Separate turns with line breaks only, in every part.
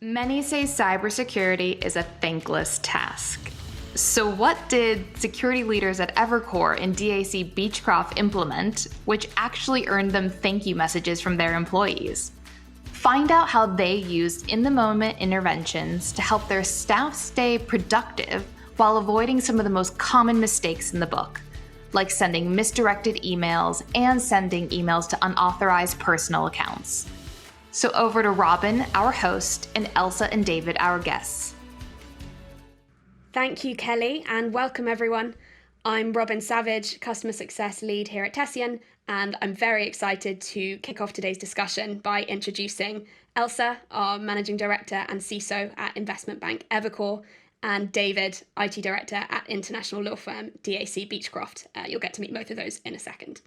Many say cybersecurity is a thankless task. So what did security leaders at Evercore and DAC Beachcroft implement, which actually earned them thank you messages from their employees? Find out how they used in-the-moment interventions to help their staff stay productive while avoiding some of the most common mistakes in the book, like sending misdirected emails and sending emails to unauthorized personal accounts. So over to Robyn, our host, and Elsa and David, our guests.
Thank you, Kelly, and welcome everyone. I'm Robyn Savage, Customer Success Lead here at Tessian, and I'm very excited to kick off today's discussion by introducing Elsa, our Managing Director and CISO at investment bank Evercore, and David, IT Director at international law firm DAC Beachcroft. You'll get to meet both of those in a second.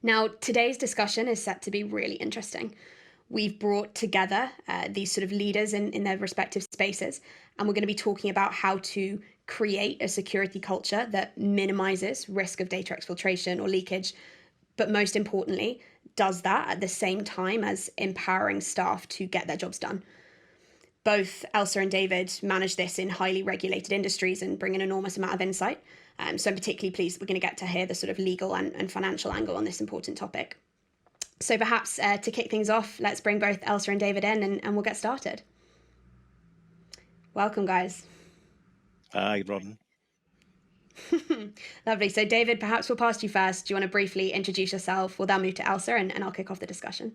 Now, today's discussion is set to be really interesting. We've brought together these sort of leaders in their respective spaces, and we're going to be talking about how to create a security culture that minimizes risk of data exfiltration or leakage, but most importantly, does that at the same time as empowering staff to get their jobs done. Both Elsa and David manage this in highly regulated industries and bring an enormous amount of insight. So I'm particularly pleased we're going to get to hear the sort of legal and financial angle on this important topic. So perhaps to kick things off, let's bring both Elsa and David in and we'll get started. Welcome, guys.
Hi, Robyn.
Lovely. So David, perhaps we'll pass to you first. Do you want to briefly introduce yourself? We'll then move to Elsa and I'll kick off the discussion.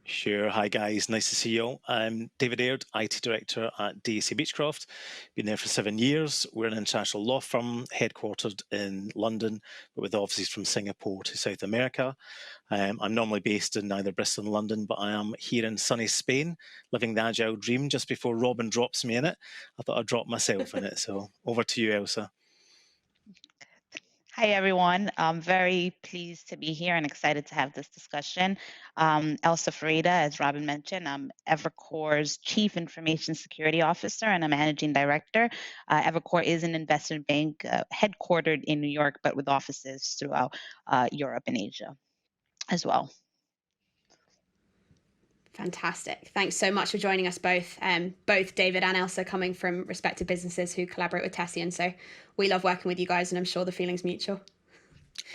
Sure. Hi, guys. Nice to see you all. I'm David Aird, IT Director at DAC Beachcroft. Been there for 7 years. We're an international law firm headquartered in London, but with offices from Singapore to South America. I'm normally based in either Bristol and London, but I am here in sunny Spain, living the agile dream. Just before Robyn drops me in it, I thought I'd drop myself in it. So over to you, Elsa.
Hi, everyone. I'm very pleased to be here and excited to have this discussion. Elsa Ferriera, as Robyn mentioned, I'm Evercore's Chief Information Security Officer and a Managing Director. Evercore is an investment bank headquartered in New York, but with offices throughout Europe and Asia as well.
Fantastic. Thanks so much for joining us both. Both David and Elsa coming from respective businesses who collaborate with Tessian. So we love working with you guys and I'm sure the feeling's mutual.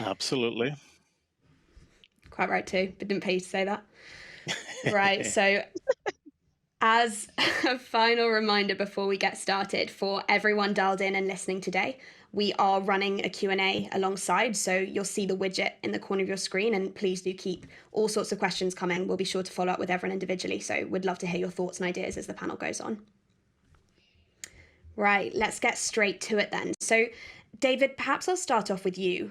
Absolutely.
Quite right too, but didn't pay you to say that. Right, so as a final reminder before we get started, for everyone dialed in and listening today, we are running a Q&A alongside, so you'll see the widget in the corner of your screen, and please do keep all sorts of questions coming. We'll be sure to follow up with everyone individually, so we'd love to hear your thoughts and ideas as the panel goes on. Right, let's get straight to it then. So David, perhaps I'll start off with you.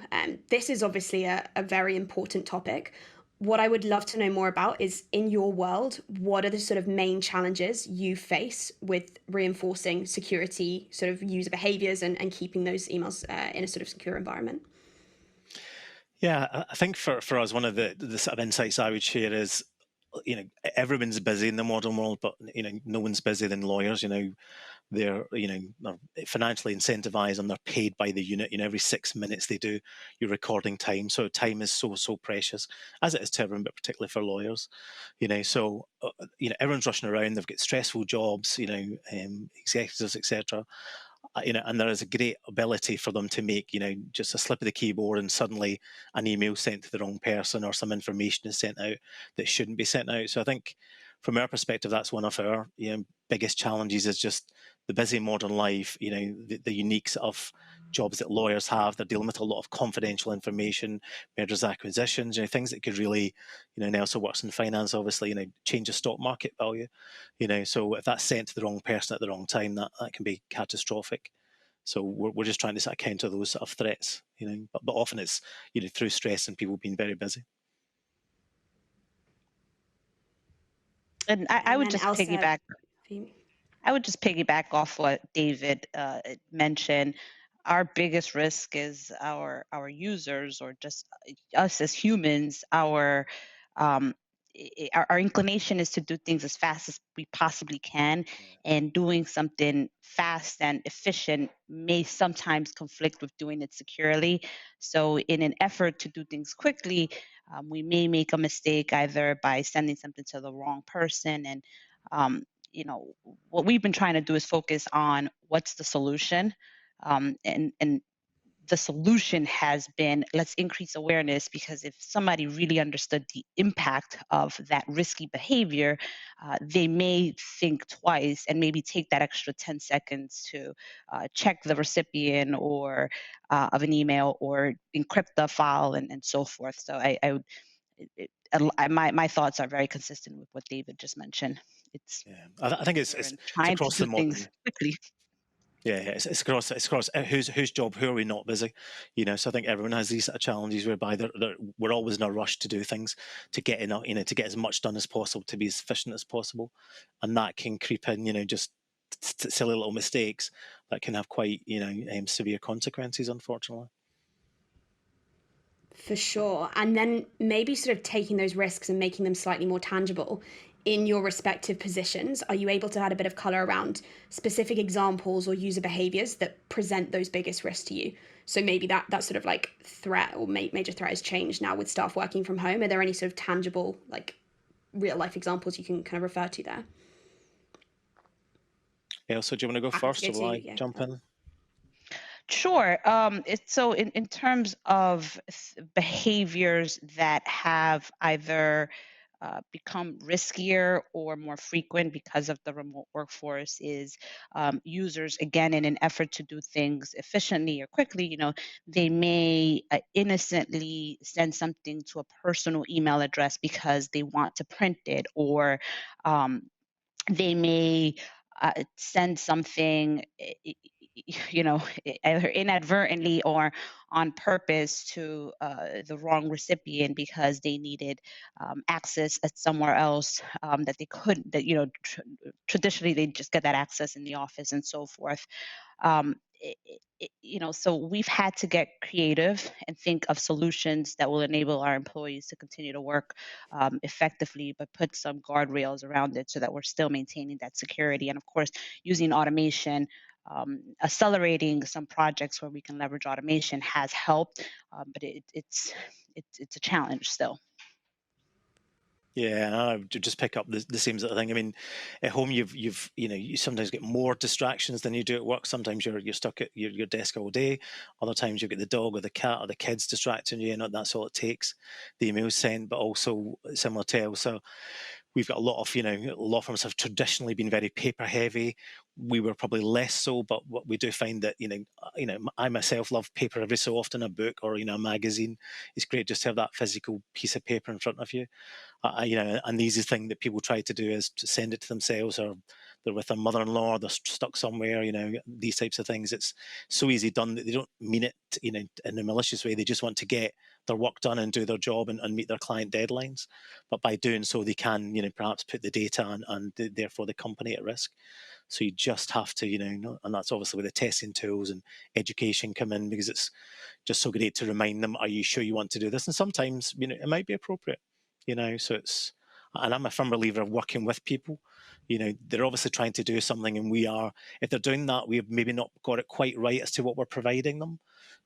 This is obviously a very important topic. What I would love to know more about is, in your world, what are the sort of main challenges you face with reinforcing security sort of user behaviors and keeping those emails in a sort of secure environment?
Yeah, I think for us, one of the sort of insights I would share is, everyone's busy in the modern world, but, no one's busier than lawyers. They're, they're financially incentivized and they're paid by the unit. Every 6 minutes they do your recording time. So time is so precious, as it is to everyone, but particularly for lawyers. So everyone's rushing around. They've got stressful jobs. Executives, etc. And there is a great ability for them to make, just a slip of the keyboard and suddenly an email sent to the wrong person or some information is sent out that shouldn't be sent out. So I think from our perspective, that's one of our biggest challenges, is just the busy modern life, the unique sort of jobs that lawyers have. They're dealing with a lot of confidential information, mergers, acquisitions, things that could really, Elsa works in finance, obviously, change the stock market value, so if that's sent to the wrong person at the wrong time, that can be catastrophic. So we're just trying to sort of counter those sort of threats, but often it's, through stress and people being very busy.
And I would just piggyback. I would just piggyback off what David mentioned. Our biggest risk is our users, or just us as humans. Our inclination is to do things as fast as we possibly can, and doing something fast and efficient may sometimes conflict with doing it securely. So in an effort to do things quickly, we may make a mistake either by sending something to the wrong person, and what we've been trying to do is focus on what's the solution, and the solution has been, let's increase awareness, because if somebody really understood the impact of that risky behavior, they may think twice and maybe take that extra 10 seconds to check the recipient or of an email, or encrypt the file, and so forth. So I would, my thoughts are very consistent with what David just mentioned. It's
I think it's
trying to
across
do
the
things quickly.
Yeah, it's across whose job, who are we not busy, So I think everyone has these sort of challenges whereby we're always in a rush to do things, to get to get as much done as possible, to be as efficient as possible, and that can creep in, just silly little mistakes that can have quite severe consequences, unfortunately.
For sure. And then maybe sort of taking those risks and making them slightly more tangible in your respective positions. Are you able to add a bit of color around specific examples or user behaviors that present those biggest risks to you? So maybe that sort of like threat or major threat has changed now with staff working from home. Are there any sort of tangible, like real life examples you can kind of refer to there?
Elsa, do you want to go first, or will I jump in?
Sure. So in terms of behaviors that have either become riskier or more frequent because of the remote workforce, is users, again, in an effort to do things efficiently or quickly, they may innocently send something to a personal email address because they want to print it, or they may send something, either inadvertently or on purpose, to the wrong recipient because they needed access at somewhere else that they couldn't. That traditionally they just get that access in the office and so forth. Um, so we've had to get creative and think of solutions that will enable our employees to continue to work effectively, but put some guardrails around it so that we're still maintaining that security. And of course, using automation, accelerating some projects where we can leverage automation has helped, but it's a challenge still.
Yeah, I would just pick up the same sort of thing. I mean, at home you sometimes get more distractions than you do at work. Sometimes you're stuck at your desk all day. Other times you get the dog or the cat or the kids distracting you, and that's all it takes. The email's sent, but also similar to Elsa, we've got a lot of, law firms have traditionally been very paper heavy. We were probably less so, but what we do find that, I myself love paper every so often, a book or, a magazine. It's great just to have that physical piece of paper in front of you. And the easiest thing that people try to do is to send it to themselves, or they're with their mother-in-law, they're stuck somewhere, these types of things. It's so easy done that they don't mean it, in a malicious way. They just want to get their work done and do their job and meet their client deadlines. But by doing so, they can, perhaps put the data and therefore the company at risk. So you just have to, and that's obviously where the Tessian tools and education come in, because it's just so great to remind them, are you sure you want to do this? And sometimes, it might be appropriate, so it's, and I'm a firm believer of working with people. They're obviously trying to do something, and if they're doing that, we've maybe not got it quite right as to what we're providing them.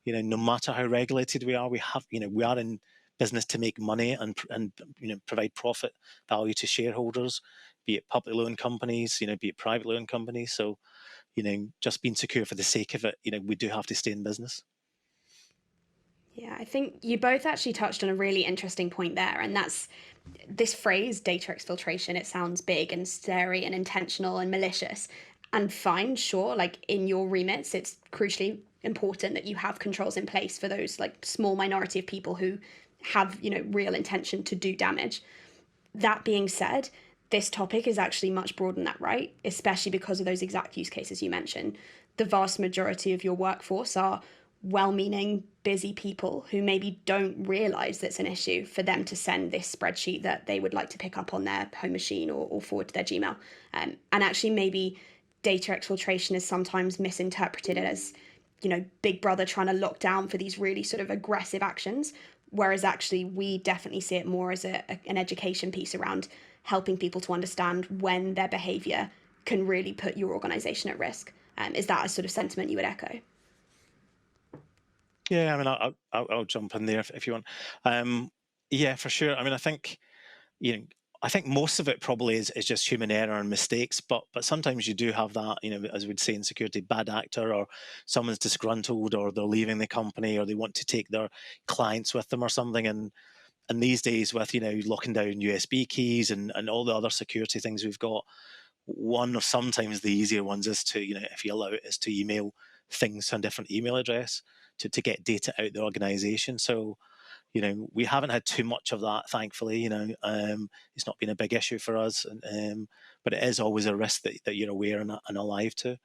No matter how regulated we are, we are in business to make money and provide profit value to shareholders, be it publicly owned companies, be it privately owned companies. So, just being secure for the sake of it, we do have to stay in business.
Yeah, I think you both actually touched on a really interesting point there, and that's this phrase, data exfiltration. It sounds big and scary and intentional and malicious. And fine, sure, like in your remits, it's crucially important that you have controls in place for those like small minority of people who have, real intention to do damage. That being said, this topic is actually much broader than that, right? Especially because of those exact use cases you mentioned. The vast majority of your workforce are well-meaning, busy people who maybe don't realize that's an issue for them to send this spreadsheet that they would like to pick up on their home machine or forward to their Gmail. And actually maybe data exfiltration is sometimes misinterpreted as, Big Brother trying to lock down for these really sort of aggressive actions, whereas actually we definitely see it more as an education piece around helping people to understand when their behavior can really put your organization at risk. Is that a sort of sentiment you would echo?
Yeah, I mean, I'll jump in there if you want. Yeah, for sure. I mean, I think, I think most of it probably is just human error and mistakes, but sometimes you do have that, as we'd say in security, bad actor, or someone's disgruntled, or they're leaving the company, or they want to take their clients with them or something. And these days, with locking down USB keys and all the other security things we've got, one of sometimes the easier ones is to, if you allow it, is to email things to a different email address to get data out the organization. So we haven't had too much of that, thankfully. It's not been a big issue for us, but it is always a risk that you're aware and alive to.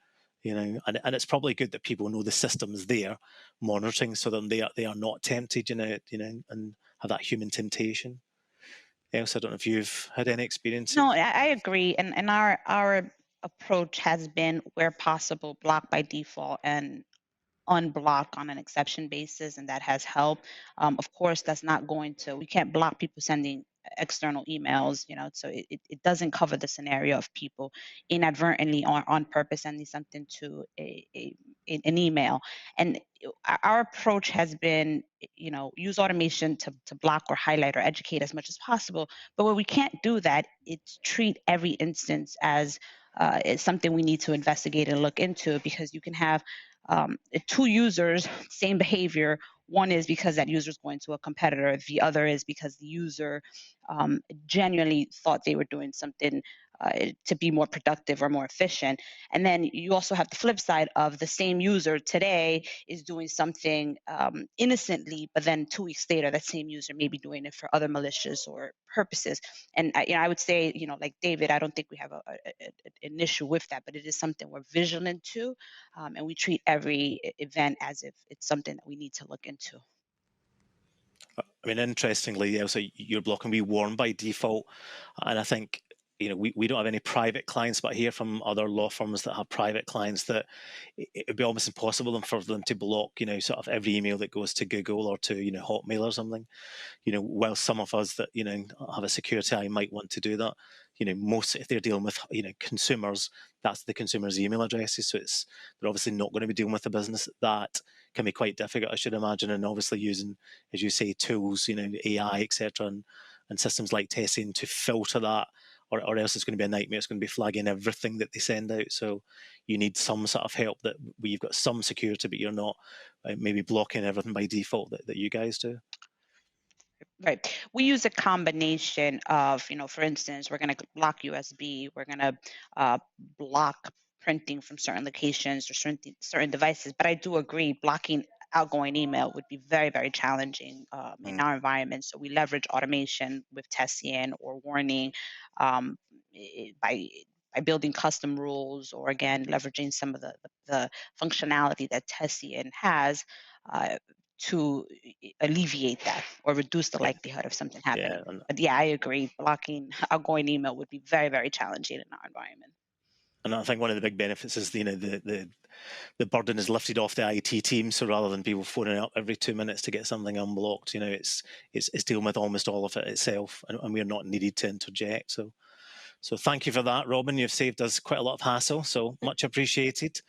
And it's probably good that people know the system's there monitoring, so that they are not tempted, and have that human temptation. Elsa, I don't know if you've had any experience
No,
of.
I agree, and our approach has been, where possible, block by default and unblock on an exception basis, and that has helped. Of course, that's not going to, we can't block people sending external emails, so it doesn't cover the scenario of people inadvertently or on purpose sending something to an email. And our approach has been, use automation to block or highlight or educate as much as possible. But where we can't do that, it's treat every instance as it's something we need to investigate and look into, because you can have two users, same behavior. One is because that user is going to a competitor. The other is because the user genuinely thought they were doing something to be more productive or more efficient. And then you also have the flip side of the same user today is doing something innocently, but then 2 weeks later, that same user may be doing it for other malicious or purposes. And I would say, like David, I don't think we have an issue with that, but it is something we're vigilant to, and we treat every event as if it's something that we need to look into.
I mean, interestingly, Elsa, your block can be warm by default, and I think we don't have any private clients, but I hear from other law firms that have private clients that it would be almost impossible for them to block, sort of every email that goes to Google or to Hotmail or something. While some of us that have a security eye might want to do that, most, if they're dealing with consumers, that's the consumer's email addresses, so they're obviously not going to be dealing with a business. That can be quite difficult, I should imagine, and obviously using, as you say, tools, AI, etc., and systems like Tessian to filter that, or else it's going to be a nightmare. It's going to be flagging everything that they send out. So you need some sort of help that where you've got some security, but you're not maybe blocking everything by default that you guys do.
Right. We use a combination of, for instance, we're going to block USB, we're going to block printing from certain locations or certain devices. But I do agree, blocking outgoing email would be very, very challenging in our environment. So we leverage automation with Tessian or warning um, by building custom rules, or again leveraging some of the functionality that Tessian has. To alleviate that or reduce the
Yeah,
likelihood of something
yeah,
happening. But yeah, I agree. Blocking outgoing email would be very, very challenging in our environment.
and I think one of the big benefits is the burden is lifted off the IT team. So rather than people phoning up every 2 minutes to get something unblocked, it's dealing with almost all of it itself, and we're not needed to interject. So thank you for that, Robyn. You've saved us quite a lot of hassle, so much appreciated.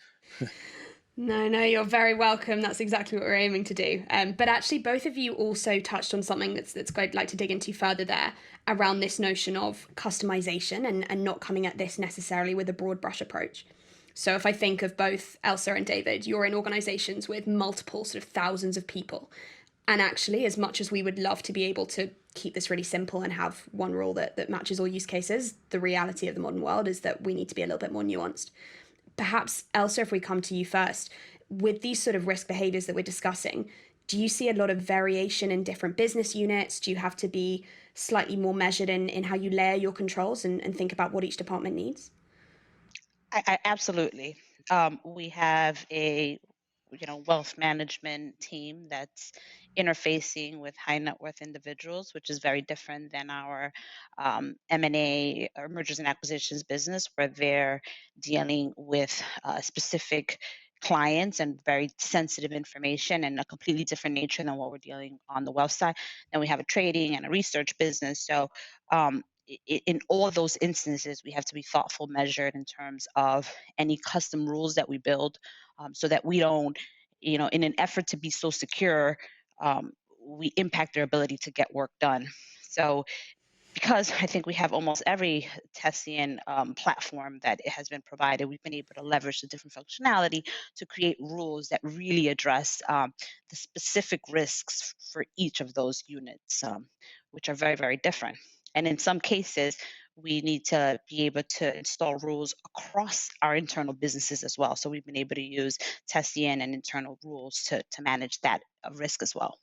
No, you're very welcome. That's exactly what we're aiming to do. But actually, both of you also touched on something that's I'd like to dig into further there, around this notion of customization and not coming at this necessarily with a broad brush approach. So if I think of both Elsa and David, you're in organizations with multiple sort of thousands of people. And actually, as much as we would love to be able to keep this really simple and have one rule that matches all use cases, the reality of the modern world is that we need to be a little bit more nuanced. Perhaps, Elsa, if we come to you first, with these sort of risk behaviors that we're discussing, do you see a lot of variation in different business units? Do you have to be slightly more measured in how you layer your controls and think about what each department needs?
I absolutely. We have a wealth management team that's interfacing with high net worth individuals, which is very different than our M&A or mergers and acquisitions business, where they're dealing with specific clients and very sensitive information and a completely different nature than what we're dealing on the wealth side. Then we have a trading and a research business. So in all those instances, we have to be thoughtful, measured in terms of any custom rules that we build, so that we don't, in an effort to be so secure, we impact their ability to get work done. So because I think we have almost every Tessian platform that it has been provided, we've been able to leverage the different functionality to create rules that really address the specific risks for each of those units, which are very, very different. And in some cases, we need to be able to install rules across our internal businesses as well. So we've been able to use Tessian and internal rules to manage that risk as well.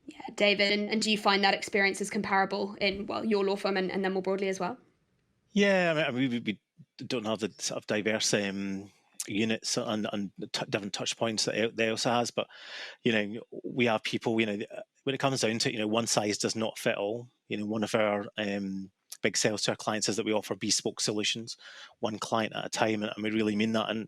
Yeah, David, and do you find that experience is comparable in, well, your law firm and then more broadly as well?
Yeah, I mean, we don't have the sort of diverse units and different touch points that Elsa has, but we have people. When it comes down to it, one size does not fit all. One of our big sales to our clients is that we offer bespoke solutions, one client at a time, and we really mean that. And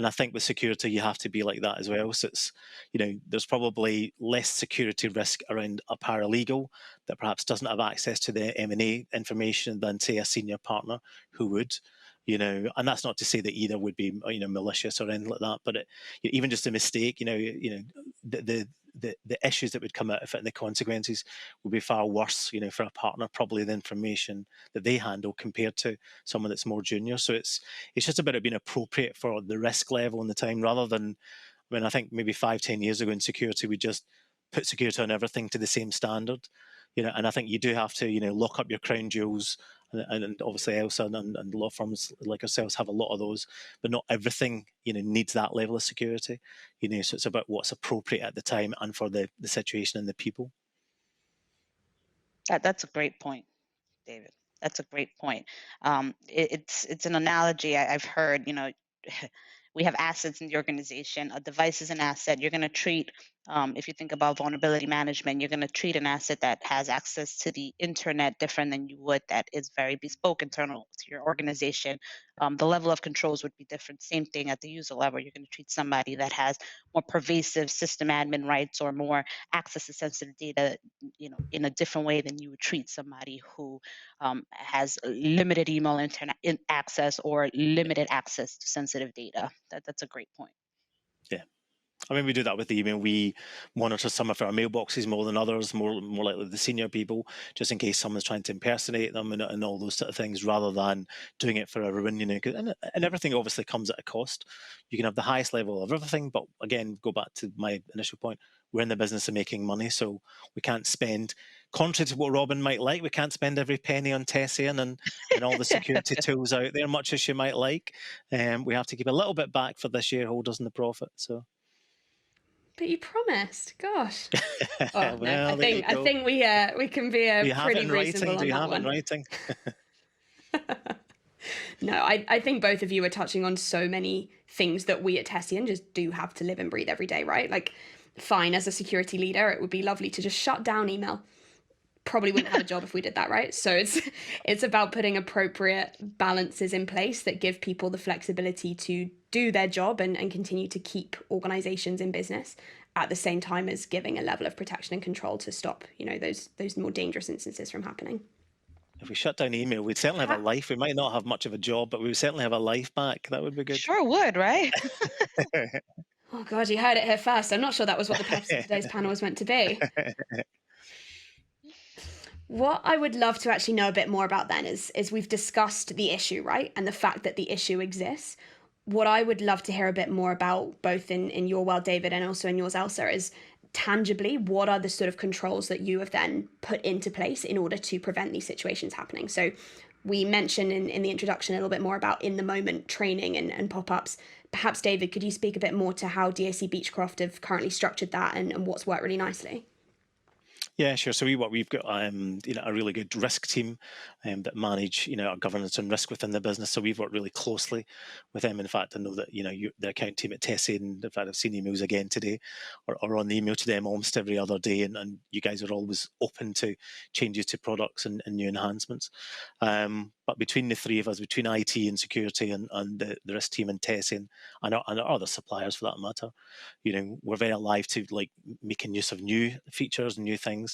I think with security, you have to be like that as well. So it's there's probably less security risk around a paralegal that perhaps doesn't have access to the M&A information than, say, a senior partner who would. And that's not to say that either would be malicious or anything like that, but even just a mistake, the issues that would come out of it and the consequences would be far worse, for a partner, probably the information that they handle compared to someone that's more junior. So it's just about it being appropriate for the risk level and the time, rather than, I think maybe 5-10 years ago in security, we just put security on everything to the same standard. And I think you do have to, lock up your crown jewels, and obviously Elsa and law firms like ourselves have a lot of those, but not everything, needs that level of security. So it's about what's appropriate at the time and for the situation and the people.
That's a great point, David. That's a great point. It's an analogy I've heard. We have assets in the organization. A device is an asset. You're going to treat, if you think about vulnerability management, you're going to treat an asset that has access to the internet different than you would that is very bespoke internal to your organization. The level of controls would be different. Same thing at the user level. You're going to treat somebody that has more pervasive system admin rights or more access to sensitive data, in a different way than you would treat somebody who has limited email internet access or limited access to sensitive data. That's a great point.
Yeah. I mean, we do that with the email. We monitor some of our mailboxes more than others, more likely the senior people, just in case someone's trying to impersonate them and all those sort of things, rather than doing it for everyone. And everything obviously comes at a cost. You can have the highest level of everything, but again, go back to my initial point. We're in the business of making money, so we can't spend, contrary to what Robyn might like, we can't spend every penny on Tessian and all the security tools out there, much as you might like. We have to keep a little bit back for the shareholders and the profit. So.
But you promised, gosh. Oh,
Well,
no, I think we can be pretty reasonable on that one. Do you have it in writing? No, I think both of you are touching on so many things that we at Tessian just do have to live and breathe every day, right? Like, fine, as a security leader, it would be lovely to just shut down email. Probably wouldn't have a job if we did that, right? So it's about putting appropriate balances in place that give people the flexibility to do their job and continue to keep organizations in business at the same time as giving a level of protection and control to stop, those more dangerous instances from happening.
If we shut down email, we'd certainly have a life. We might not have much of a job, but we would certainly have a life back. That would be good.
Sure would, right?
Oh, God, you heard it here first. I'm not sure that was what the purpose of today's panel was meant to be. What I would love to actually know a bit more about then is we've discussed the issue, right? And the fact that the issue exists. What I would love to hear a bit more about, both in your world, David, and also in yours, Elsa, is tangibly, what are the sort of controls that you have then put into place in order to prevent these situations happening? So we mentioned in the introduction a little bit more about in-the-moment training and pop-ups. Perhaps, David, could you speak a bit more to how DAC Beachcroft have currently structured that and what's worked really nicely?
Yeah, sure. So we've got a really good risk team that manage our governance and risk within the business. So we've worked really closely with them. In fact, I know that the account team at Tessian, in fact, I've seen emails again today, or on the email to them almost every other day, and you guys are always open to changes to products and new enhancements. But between the three of us, between IT and security and the risk team and Tessian and our other suppliers for that matter, we're very alive to making use of new features and new things.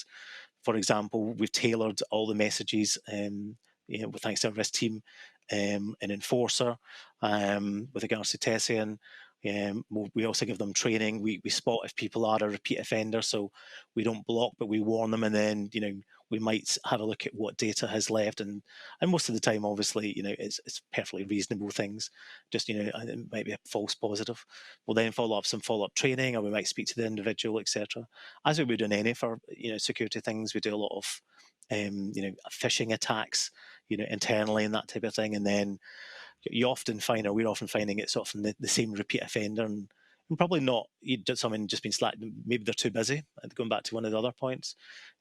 For example, we've tailored all the messages, with thanks to our risk team, and Enforcer, with regards to Tessian. We also give them training. We spot if people are a repeat offender, so we don't block, but we warn them, and then we might have a look at what data has left, and most of the time, obviously, it's perfectly reasonable things. Just it might be a false positive. We'll then follow up training, or we might speak to the individual, etc. As we would in any for security things, we do a lot of phishing attacks, internally and that type of thing, and then you often find, or we're often finding, it's often the same repeat offender, and probably not someone just been slacked. Maybe they're too busy. Going back to one of the other points,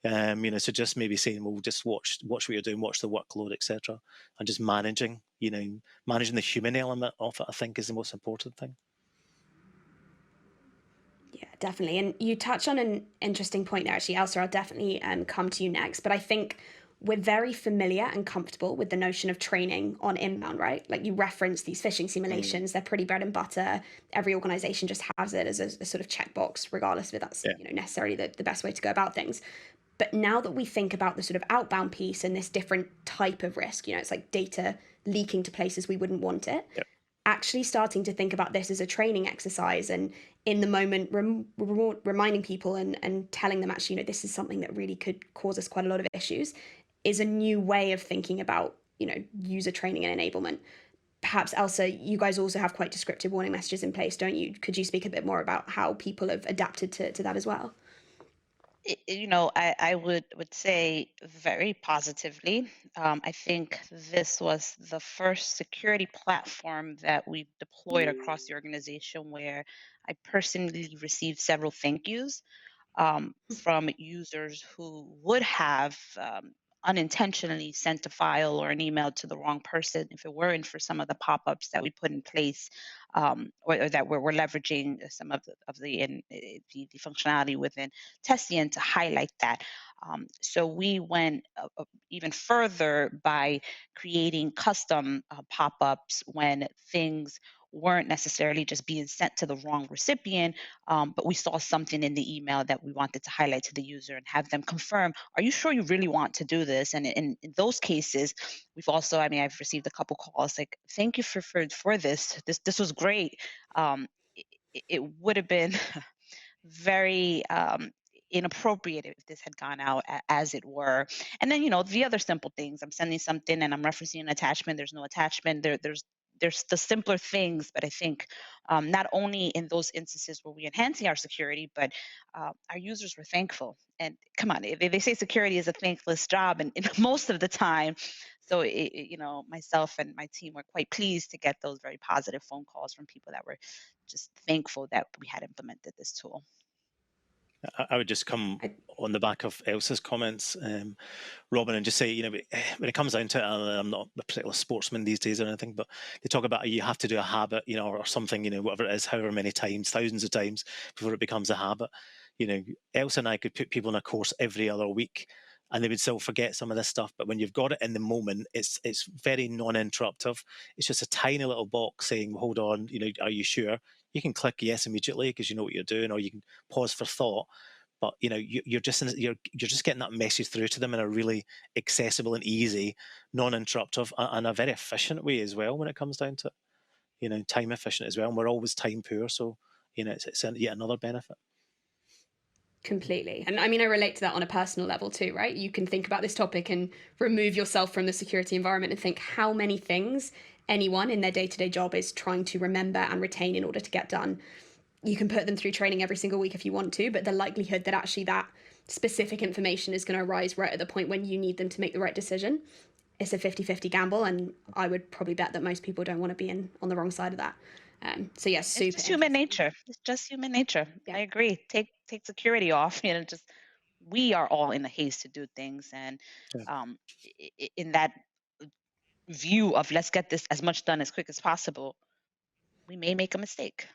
so just maybe saying, well, just watch what you're doing, watch the workload, etc., and just managing the human element of it, I think, is the most important thing.
Yeah, definitely. And you touch on an interesting point there, actually, Elsa. I'll definitely come to you next. But I think we're very familiar and comfortable with the notion of training on inbound, right? Like you referenced these phishing simulations, they're pretty bread and butter. Every organization just has it as a sort of checkbox, regardless if that's necessarily the best way to go about things. But now that we think about the sort of outbound piece and this different type of risk, it's like data leaking to places we wouldn't want it.
Yep.
Actually starting to think about this as a training exercise, and in the moment reminding people and telling them, actually, this is something that really could cause us quite a lot of issues, is a new way of thinking about user training and enablement. Perhaps, Elsa, you guys also have quite descriptive warning messages in place, don't you? Could you speak a bit more about how people have adapted to that as well?
I would say very positively. I think this was the first security platform that we deployed across the organization where I personally received several thank yous from users who would have unintentionally sent a file or an email to the wrong person if it weren't for some of the pop-ups that we put in place, or that we're leveraging some of the functionality within Tessian to highlight that. So we went even further by creating custom pop-ups when things weren't necessarily just being sent to the wrong recipient, but we saw something in the email that we wanted to highlight to the user and have them confirm, are you sure you really want to do this? And in those cases, we've also, I've received a couple calls like, thank you for this. This was great. It would have been very inappropriate if this had gone out as it were. And then, the other simple things, I'm sending something and I'm referencing an attachment, there's no attachment, there's the simpler things, but I think not only in those instances where we're enhancing our security, but our users were thankful. And come on, they say security is a thankless job, and most of the time. So, myself and my team were quite pleased to get those very positive phone calls from people that were just thankful that we had implemented this tool.
I would just come on the back of Elsa's comments, Robyn, and just say, when it comes down to it, I'm not a particular sportsman these days or anything, but they talk about you have to do a habit, or something, whatever it is, however many times, thousands of times before it becomes a habit. Elsa and I could put people in a course every other week and they would still forget some of this stuff. But when you've got it in the moment, it's very non-interruptive. It's just a tiny little box saying, well, hold on, are you sure? You can click yes immediately because you know what you're doing, or you can pause for thought. But you're just getting that message through to them in a really accessible and easy, non-interruptive, and a very efficient way as well when it comes down to it. Time efficient as well. And we're always time poor, so it's yet another benefit.
Completely. And I relate to that on a personal level too, right? You can think about this topic and remove yourself from the security environment and think how many things anyone in their day-to-day job is trying to remember and retain in order to get done. You can put them through training every single week if you want to, but the likelihood that actually that specific information is going to arise right at the point when you need them to make the right decision, it's a 50-50 gamble, and I would probably bet that most people don't want to be on the wrong side of that. So yes, super.
It's just human nature. It's just human nature. Yeah. I agree. Take security off. Just we are all in a haste to do things, and in that view of let's get this as much done as quick as possible, we may make a mistake.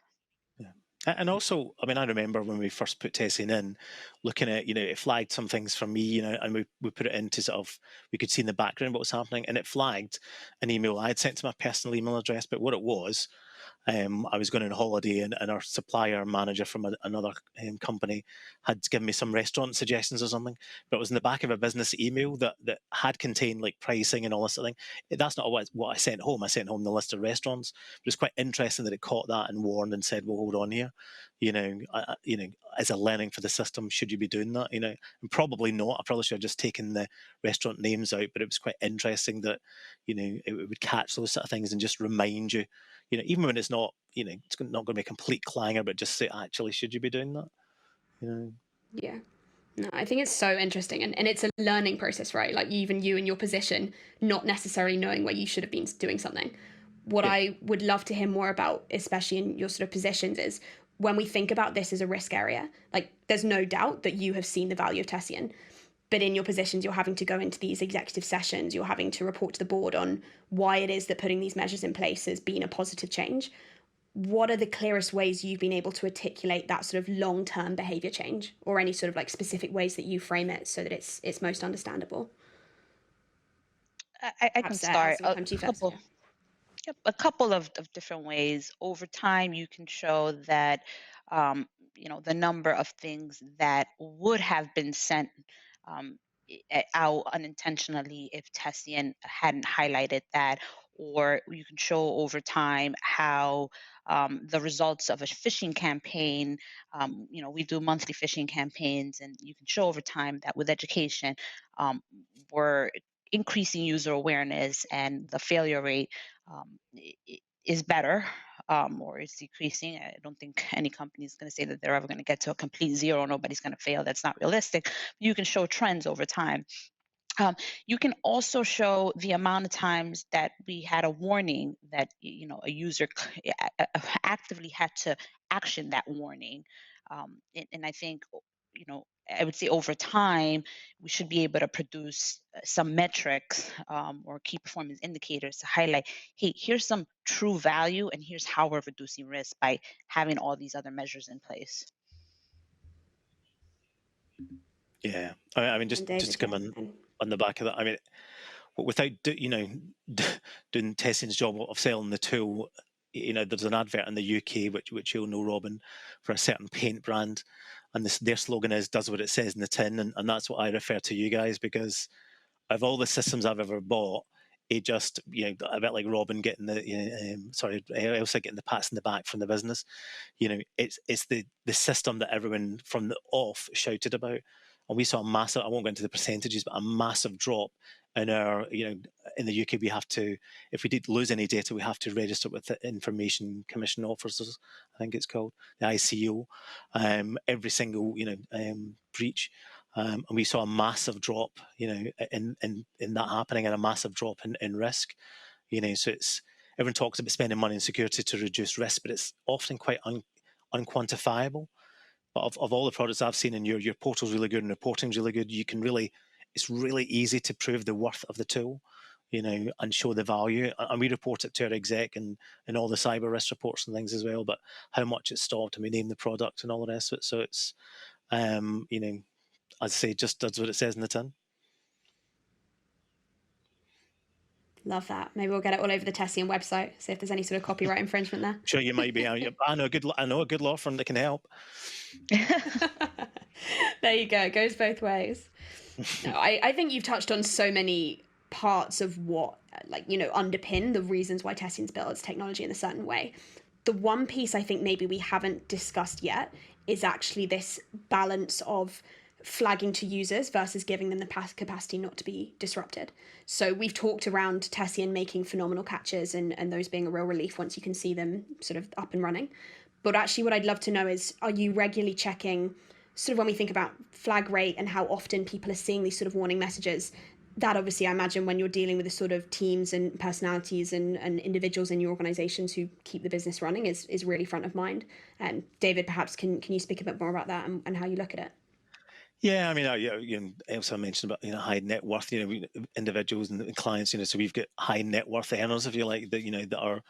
Yeah. And also, I remember when we first put Tessian in, looking at, it flagged some things for me, and we put it into sort of, we could see in the background what was happening, and it flagged an email I had sent to my personal email address, but what it was I was going on holiday, and our supplier manager from another company had given me some restaurant suggestions or something, but it was in the back of a business email that had contained like pricing and all this sort of thing. That's not what I sent home. I sent home the list of restaurants. But it's quite interesting that it caught that and warned and said, "Well, hold on here, as a learning for the system, should you be doing that?" And probably not. I probably should have just taken the restaurant names out, but it was quite interesting that it would catch those sort of things and just remind you, even when it's not, it's not going to be a complete clanger, but just say, actually, should you be doing that?
Yeah. No, I think it's so interesting, and it's a learning process, right? Like even you in your position, not necessarily knowing where you should have been doing something. What
Yeah.
I would love to hear more about, especially in your sort of positions, is when we think about this as a risk area, like there's no doubt that you have seen the value of Tessian, but in your positions, you're having to go into these executive sessions, you're having to report to the board on why it is that putting these measures in place has been a positive change. What are the clearest ways you've been able to articulate that sort of long-term behavior change, or any sort of like specific ways that you frame it so that it's most understandable?
I can
Perhaps
start
Elsa, we'll come to you first.
couple. Yep, a couple of different ways. Over time, you can show that, the number of things that would have been sent um, out unintentionally if Tessian hadn't highlighted that, or you can show over time how the results of a phishing campaign, we do monthly phishing campaigns, and you can show over time that with education, we're increasing user awareness and the failure rate is better, or is decreasing. I don't think any company is going to say that they're ever going to get to a complete zero. Nobody's going to fail. That's not realistic. You can show trends over time. You can also show the amount of times that we had a warning that a user actively had to action that warning, and I think I would say over time we should be able to produce some metrics, or key performance indicators to highlight, hey, here's some true value, and here's how we're reducing risk by having all these other measures in place.
Yeah, I mean,
And
just to
David,
come
yeah.
on the back of that, I mean, without doing Tessian's job of selling the tool, there's an advert in the UK which you'll know, Robyn, for a certain paint brand, and their slogan is "does what it says in the tin," and that's what I refer to you guys, because of all the systems I've ever bought, it just, a bit like Robyn getting Elsa getting the pats in the back from the business. It's the system that everyone from the off shouted about, and we saw a massive. I won't go into the percentages, but a massive drop in our. In the UK, we have to, if we did lose any data, we have to register with the Information Commission Officers, I think it's called, the ICO, every single breach. And we saw a massive drop, in that happening, and a massive drop in risk. So everyone talks about spending money in security to reduce risk, but it's often quite unquantifiable. But of all the products I've seen, and your portal's really good and reporting's really good, it's really easy to prove the worth of the tool, and show the value. And we report it to our exec and all the cyber risk reports and things as well. But how much it's stopped, and we name the product and all the rest of it. So it's, as I say, just does what it says in the tin.
Love that. Maybe we'll get it all over the Tessian website, see if there's any sort of copyright infringement there.
Sure, you might be. I know a good law firm that can help.
There you go. It goes both ways. No, I think you've touched on so many parts of what, underpin the reasons why Tessian's built its technology in a certain way. The one piece I think maybe we haven't discussed yet is actually this balance of flagging to users versus giving them the capacity not to be disrupted. So we've talked around Tessian making phenomenal catches and those being a real relief once you can see them sort of up and running. But actually what I'd love to know is, are you regularly checking, sort of when we think about flag rate and how often people are seeing these sort of warning messages, that obviously I imagine when you're dealing with the sort of teams and personalities and individuals in your organizations who keep the business running is really front of mind. And David, perhaps can you speak a bit more about that and how you look at it?
Yeah, I mean, Elsa mentioned about high net worth, individuals and clients. So we've got high net worth earners, if you like, that that are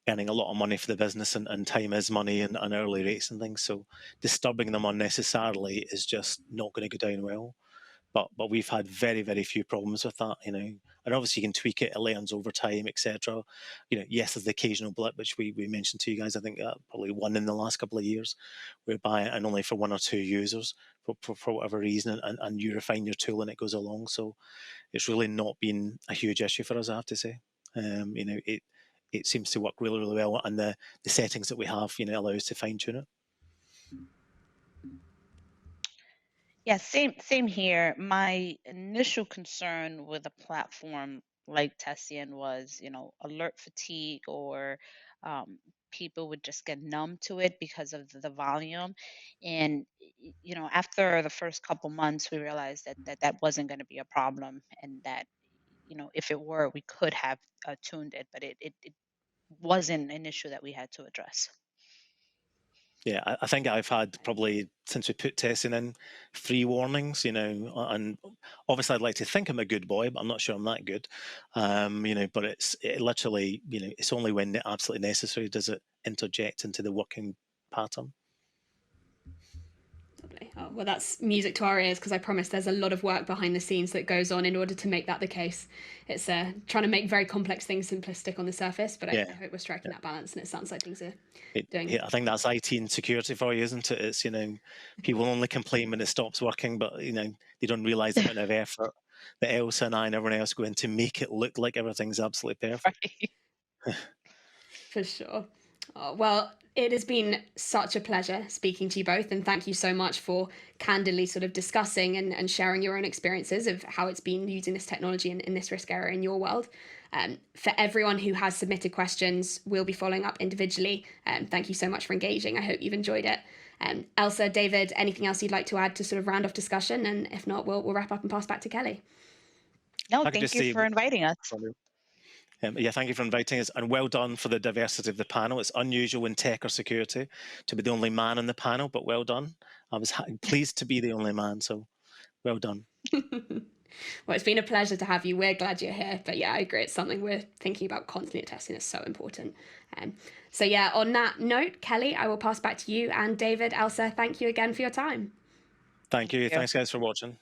earning a lot of money for the business, and time is money, and hourly rates and things. So disturbing them unnecessarily is just not going to go down well. but we've had very, very few problems with that, you know. And obviously you can tweak it, it learns over time, etc. You know, yes, there's the occasional blip, which we mentioned to you guys, I think probably one in the last couple of years, whereby, and only for 1 or 2 users for whatever reason, and you refine your tool and it goes along. So it's really not been a huge issue for us, I have to say. You know, it seems to work really, really well, and the settings that we have, you know, allow us to fine tune it.
Yeah, same here. My initial concern with a platform like Tessian was, alert fatigue, or people would just get numb to it because of the volume. And after the first couple months, we realized that wasn't going to be a problem, and that if it were, we could have tuned it, but it wasn't an issue that we had to address.
Yeah, I think I've had probably, since we put testing in, 3 warnings, you know, and obviously I'd like to think I'm a good boy, but I'm not sure I'm that good. You know, but it literally, you know, it's only when absolutely necessary does it interject into the working pattern.
Lovely. Oh, well, that's music to our ears, because I promise there's a lot of work behind the scenes that goes on in order to make that the case. It's trying to make very complex things simplistic on the surface, but I hope we're striking that balance, and it sounds like things are doing.
I think that's IT and security for you, isn't it? It's, you know, people only complain when it stops working, but, you know, they don't realise the amount of effort that Elsa and I and everyone else go in to make it look like everything's absolutely perfect.
Right.
For sure. Oh, well, it has been such a pleasure speaking to you both, and thank you so much for candidly sort of discussing and sharing your own experiences of how it's been using this technology in this risk area in your world. For everyone who has submitted questions, we'll be following up individually. Thank you so much for engaging. I hope you've enjoyed it. Elsa, David, anything else you'd like to add to sort of round off discussion? And if not, we'll wrap up and pass back to Kelly.
No, thank you for inviting us.
Yeah, thank you for inviting us, and well done for the diversity of the panel. It's unusual in tech or security to be the only man in the panel, but well done. I was pleased to be the only man, so well done.
Well, it's been a pleasure to have you. We're glad you're here. But yeah, I agree. It's something we're thinking about constantly at Tessian. It's so important. So yeah, on that note, Kelly, I will pass back to you. And David, Elsa, thank you again for your time.
Thank you. Thanks, guys, for watching.